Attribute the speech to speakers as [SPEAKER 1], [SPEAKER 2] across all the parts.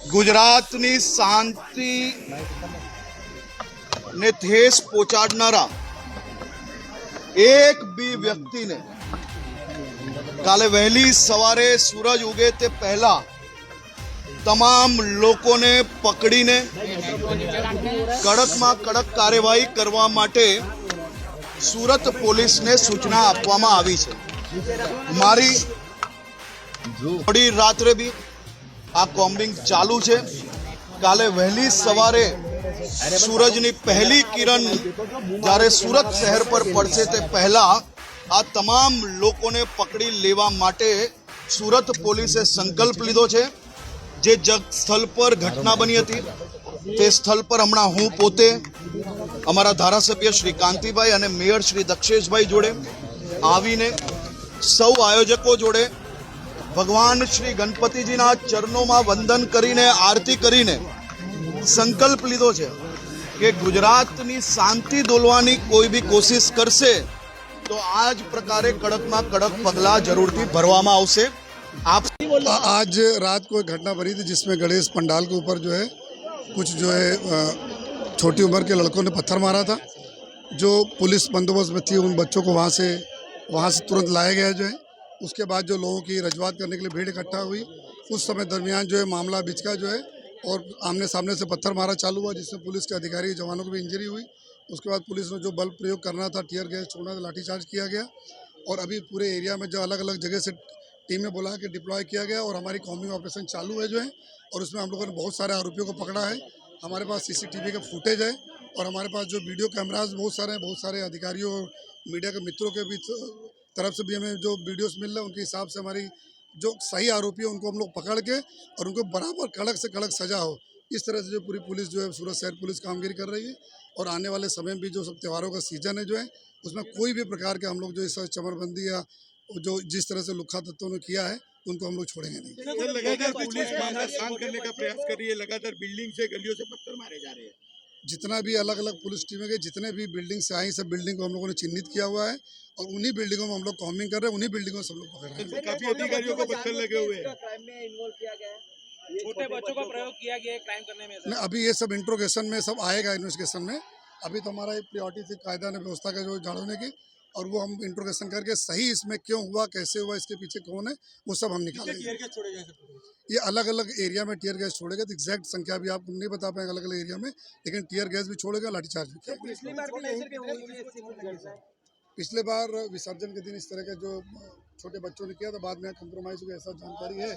[SPEAKER 1] ગુજરાતની શાંતિ ને ઠેસ પહોંચાડનારા એક બી વ્યક્તિને કાલે વહેલી સવારે સૂરજ ઉગે તે પહેલા તમામ લોકોને પકડીને કડકમાં કડક કાર્યવાહી કરવા માટે સુરત પોલીસને સૂચના આપવામાં આવી છે। મારી મોડી રાત્રે બી આ કોમ્બિંગ ચાલુ છે। કાલે વહેલી સવારે सूरजनी पहली किरण જ્યારે સુરત શહેર પર પડશે તે પહેલા આ તમામ લોકોને પકડી લેવા માટે સુરત પોલીસે સંકલ્પ લીધો છે। જે સ્થળ પર ઘટના બની હતી તે સ્થળ પર હમણાં હું પોતે અમારા ધારાસભ્ય શ્રી કાંતિભાઈ અને મેયર શ્રી દક્ષેશભાઈ જોડે આવીને સૌ આયોજકો જોડે ભગવાન શ્રી ગણપતિજીના ચરણોમાં વંદન કરીને આરતી કરીને संकल्प लीधो छे कि गुजरातनी शांति डोलवानी कोई भी कोशिश करशे तो आज प्रकारे कड़क में कड़क पगला जरूरथी भरवामां आवशे। आप
[SPEAKER 2] आज रात को एक घटना बनी थी जिसमें गणेश पंडाल के ऊपर जो है कुछ जो है छोटी उम्र के लड़कों ने पत्थर मारा था। जो पुलिस बंदोबस्त में थी उन बच्चों को वहाँ से तुरंत लाया गया जो है। उसके बाद जो लोगों की रजूआत करने के लिए भीड़ इकट्ठा हुई उस समय दरमियान जो है मामला बिचका जो है और आमने सामने से पत्थर मारा चालू हुआ जिसमें पुलिस के अधिकारी जवानों को भी इंजरी हुई। उसके बाद पुलिस ने जो बल प्रयोग करना था टीयर गैस छोड़ना था लाठीचार्ज किया गया और अभी पूरे एरिया में जो अलग अलग जगह से टीमें बुला के डिप्लॉय किया गया और हमारी कॉम्बिंग ऑपरेशन चालू है जो है। और उसमें हम लोगों ने बहुत सारे आरोपियों को पकड़ा है। हमारे पास CCTV का फुटेज है और हमारे पास जो वीडियो कैमराज बहुत सारे हैं। बहुत सारे अधिकारियों और मीडिया के मित्रों के भी तरफ से भी हमें जो वीडियोज़ मिल रहे हैं उनके हिसाब से हमारी जो सही आरोपी है उनको हम लोग पकड़ के और उनको बराबर कड़क से कड़क सजा हो इस तरह से जो पूरी पुलिस जो है सूरत शहर पुलिस कामगिरी कर रही है। और आने वाले समय में भी जो सब त्योहारों का सीजन है जो है उसमें कोई भी प्रकार के हम लोग जो इस चमरबंदी या जो जिस तरह से लुख्खा तत्वों ने किया है उनको हम लोग छोड़ेंगे नहीं।
[SPEAKER 3] लगातार पुलिस मामला शांत करने का प्रयास कर रही है। लगातार बिल्डिंग से गलियों से पत्थर मारे जा रहे हैं।
[SPEAKER 2] जितना भी अलग अलग पुलिस टीमें के जितने भी बिल्डिंग से आई सब बिल्डिंग को हम लोगों ने चिन्हित किया हुआ है और उन्हीं बिल्डिंगों में हम लोग कॉम्बिंग कर रहे हैं। उन्हीं बिल्डिंगों से हम लोग पकड़ रहे हैं।
[SPEAKER 3] काफी अधिकारियों को पत्थर लगे हुए हैं।
[SPEAKER 4] छोटे बच्चों का प्रयोग किया गया है क्राइम करने में।
[SPEAKER 2] नहीं, अभी ये सब इंट्रोगेशन में सब आएगा इन्वेस्टिगेशन में। अभी तो हमारा एक प्रायोरिटी थी कायदा ने व्यवस्था का जो झाड़ने की और वो हम इंट्रोगेशन करके सही इसमें क्यों हुआ कैसे हुआ इसके पीछे कौन है वो सब हम निकालेंगे। ये अलग अलग एरिया में टीयर गैस छोड़ेगा तो एग्जैक्ट संख्या भी आपको नहीं बता पाएंगे अलग अलग एरिया में लेकिन टीयर गैस भी छोड़ेगा लाठीचार्ज भी किया। पिछले बार विसर्जन के दिन इस तरह के जो छोटे बच्चों ने किया था बाद में कंप्रोमाइज हुआ ऐसा जानकारी है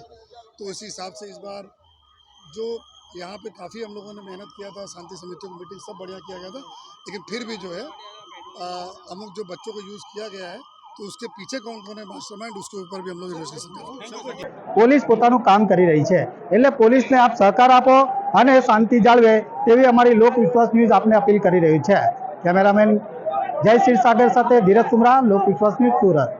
[SPEAKER 2] तो इसी हिसाब से इस बार जो यहाँ पे काफ़ी हम लोगों ने मेहनत किया था शांति समितियों की मीटिंग सब बढ़िया किया गया था लेकिन फिर भी जो है अमुक जो बच्चों को यूज़ किया गया है तो उसके पीछे कौन कौन है मास्टरमाइंड उसके ऊपर भी हम लोग इन्वेस्टिगेशन करेंगे।
[SPEAKER 5] પોલીસ પોતાનું કામ કરી રહી છે એટલે પોલીસને આપ સહકાર આપો અને શાંતિ જાળવે તેવી અમારી લોક વિશ્વાસ ન્યૂઝ આપને અપીલ કરી રહ્યું છે। કેમેરામેન જય ક્ષીરસાગર સાથે ધીરજ સુમરા, લોક વિશ્વાસ ન્યૂઝ સુરત।